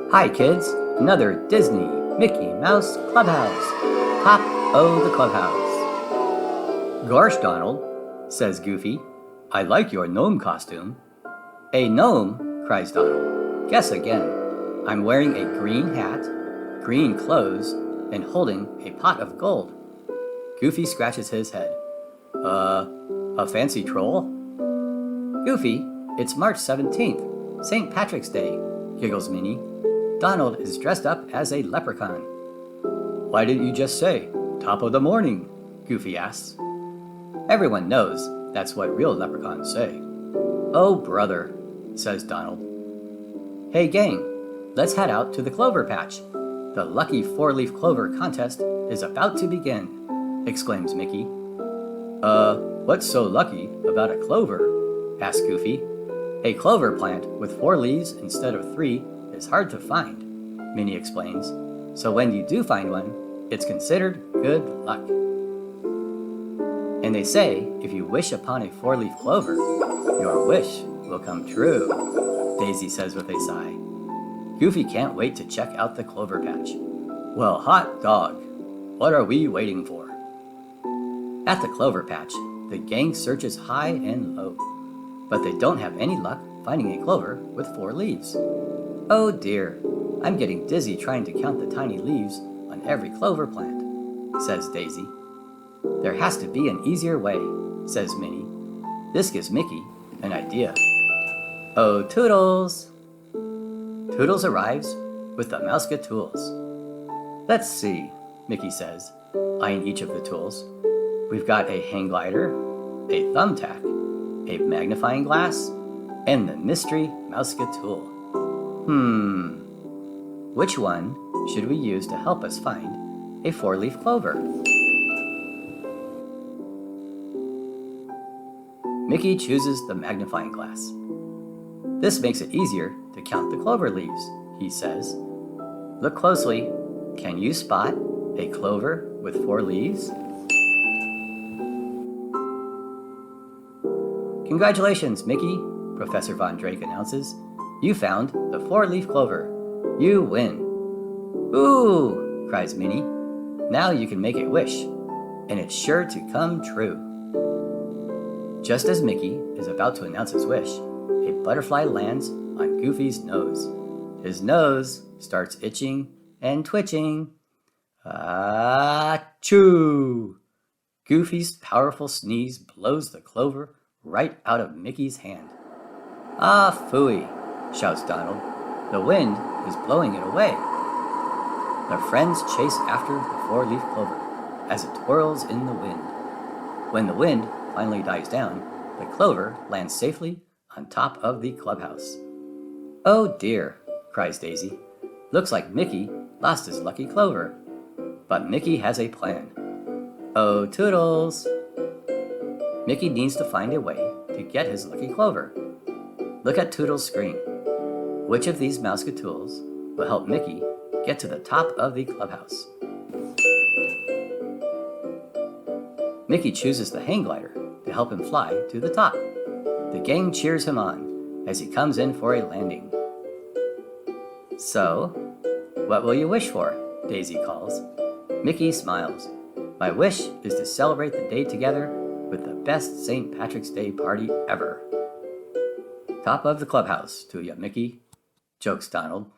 Hi kids, another Disney Mickey Mouse Clubhouse. Top of the Clubhouse. Gosh, Donald, says Goofy, I like your gnome costume. A gnome, cries Donald. Guess again. I'm wearing a green hat, green clothes, and holding a pot of gold. Goofy scratches his head. A fancy troll? Goofy, it's March 17th, St. Patrick's Day, giggles Minnie. Donald is dressed up as a leprechaun. Why didn't you just say, top of the morning? Goofy asks. Everyone knows that's what real leprechauns say. Oh, brother, says Donald. Hey, gang, let's head out to the clover patch. The lucky four-leaf clover contest is about to begin, exclaims Mickey. What's so lucky about a clover? Asks Goofy. A clover plant with 4 leaves instead of 3 is hard to find, Minnie explains. So when you do find one, it's considered good luck. And they say if you wish upon a 4-leaf clover, your wish will come true, Daisy says with a sigh. Goofy can't wait to check out the clover patch. Well, hot dog, what are we waiting for? At the clover patch, the gang searches high and low, but they don't have any luck finding a clover with 4 leaves. Oh dear, I'm getting dizzy trying to count the tiny leaves on every clover plant, says Daisy. There has to be an easier way, says Minnie. This gives Mickey an idea. Oh, Toodles! Toodles arrives with the Mouseka-tools. Let's see, Mickey says, eyeing each of the tools. We've got a hang glider, a thumbtack, a magnifying glass, and the mystery Mouseka-tool. Which one should we use to help us find a 4-leaf clover? Mickey chooses the magnifying glass. This makes it easier to count the clover leaves, he says. Look closely. Can you spot a clover with 4 leaves? Congratulations, Mickey, Professor Von Drake announces. You found the 4-leaf clover. You win. Ooh, cries Minnie. Now you can make a wish, and it's sure to come true. Just as Mickey is about to announce his wish, a butterfly lands on Goofy's nose. His nose starts itching and twitching. Achoo! Goofy's powerful sneeze blows the clover right out of Mickey's hand. Ah, phooey, shouts Donald. The wind is blowing it away. The friends chase after the 4-leaf clover as it twirls in the wind. When the wind finally dies down, the clover lands safely on top of the clubhouse. Oh dear, cries Daisy. Looks like Mickey lost his lucky clover. But Mickey has a plan. Oh, Toodles! Mickey needs to find a way to get his lucky clover. Look at Toodles' screen. Which of these Mouseka-tools will help Mickey get to the top of the clubhouse? Mickey chooses the hang glider to help him fly to the top. The gang cheers him on as he comes in for a landing. So, what will you wish for? Daisy calls. Mickey smiles. My wish is to celebrate the day together with the best St. Patrick's Day party ever. Top of the clubhouse to ya, Mickey, jokes Donald.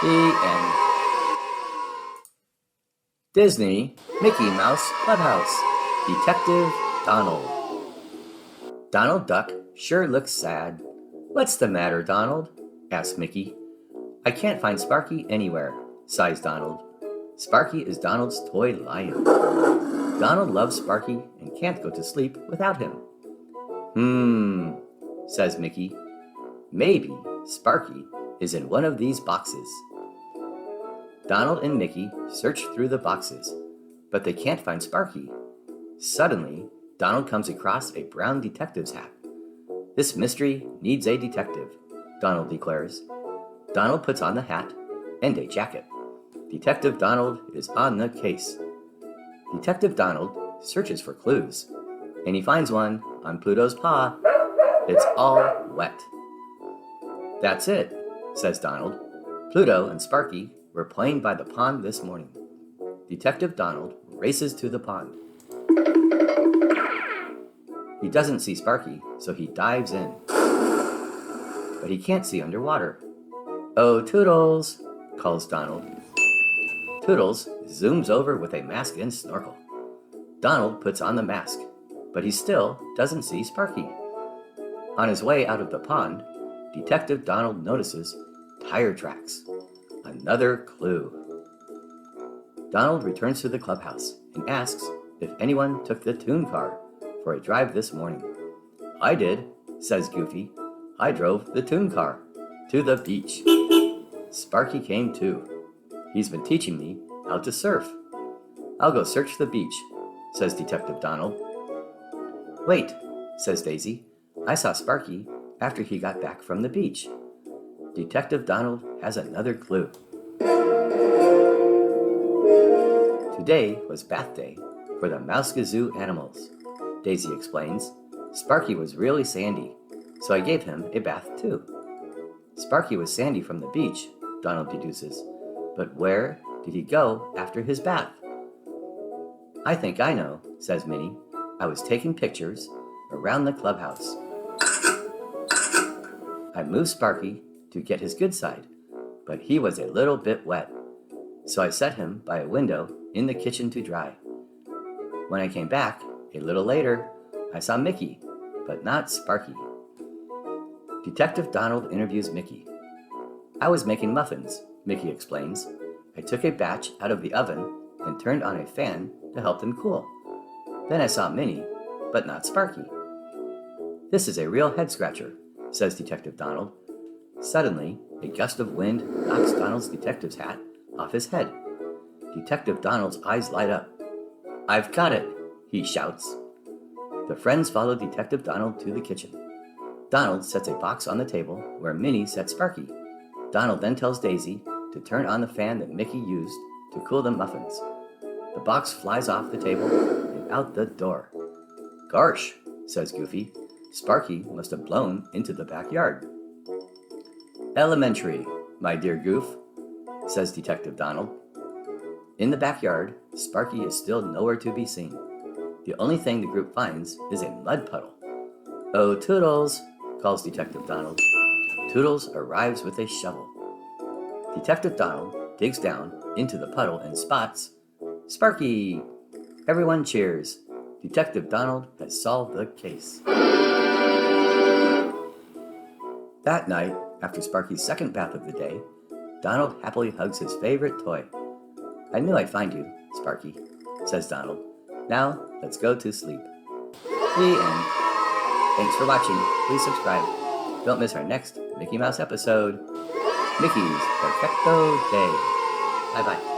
The end. Disney Mickey Mouse Clubhouse. Detective Donald. Donald Duck sure looks sad. What's the matter, Donald? asks Mickey. I can't find Sparky anywhere, sighs Donald. Sparky is Donald's toy lion. Donald loves Sparky and can't go to sleep without him. Says Mickey. Maybe Sparky is in one of these boxes. Donald and Mickey search through the boxes, but they can't find Sparky. Suddenly, Donald comes across a brown detective's hat. This mystery needs a detective, Donald declares. Donald puts on the hat and a jacket. Detective Donald is on the case. Detective Donald searches for clues, and he finds one on Pluto's paw. It's all wet. That's it, says Donald. Pluto and Sparky were playing by the pond this morning. Detective Donald races to the pond. He doesn't see Sparky, so he dives in. But he can't see underwater. "Oh, Toodles," calls Donald. Toodles zooms over with a mask and snorkel. Donald puts on the mask, but he still doesn't see Sparky. On his way out of the pond, Detective Donald notices tire tracks. Another clue. Donald returns to the clubhouse and asks if anyone took the Toon Car for a drive this morning. "I did," says Goofy. "I drove the Toon Car to the beach. Sparky came too. He's been teaching me how to surf." "I'll go search the beach," says Detective Donald. "Wait," says Daisy. "I saw Sparky after he got back from the beach." Detective Donald has another clue. Today was bath day for the Mouse-Gazoo animals. Daisy explains. "Sparky was really sandy, so I gave him a bath too." Sparky was sandy from the beach, Donald deduces. But where did he go after his bath? "I think I know," says Minnie. "I was taking pictures around the clubhouse. I moved Sparky to get his good side, but he was a little bit wet. So I set him by a window in the kitchen to dry. When I came back, a little later, I saw Mickey, but not Sparky." Detective Donald interviews Mickey. "I was making muffins," Mickey explains. "I took a batch out of the oven and turned on a fan to help them cool. Then I saw Minnie, but not Sparky." "This is a real head-scratcher," says Detective Donald. Suddenly, a gust of wind knocks Donald's detective's hat off his head. Detective Donald's eyes light up. "I've got it," he shouts. The friends follow Detective Donald to the kitchen. Donald sets a box on the table where Minnie set Sparky. Donald then tells Daisy to turn on the fan that Mickey used to cool the muffins. The box flies off the table and out the door. "Gosh," says Goofy. "Sparky must have blown into the backyard." "Elementary, my dear Goof," says Detective Donald. In the backyard, Sparky is still nowhere to be seen. The only thing the group finds is a mud puddle. "Oh, Toodles," calls Detective Donald. Toodles arrives with a shovel. Detective Donald digs down into the puddle and spots Sparky. Everyone cheers. Detective Donald has solved the case. That night, after Sparky's second bath of the day, Donald happily hugs his favorite toy. "I knew I'd find you, Sparky," says Donald. "Now, let's go to sleep." The end. Thanks for watching. Please subscribe. Don't miss our next Mickey Mouse episode, Mickey's Perfecto Day. Bye-bye.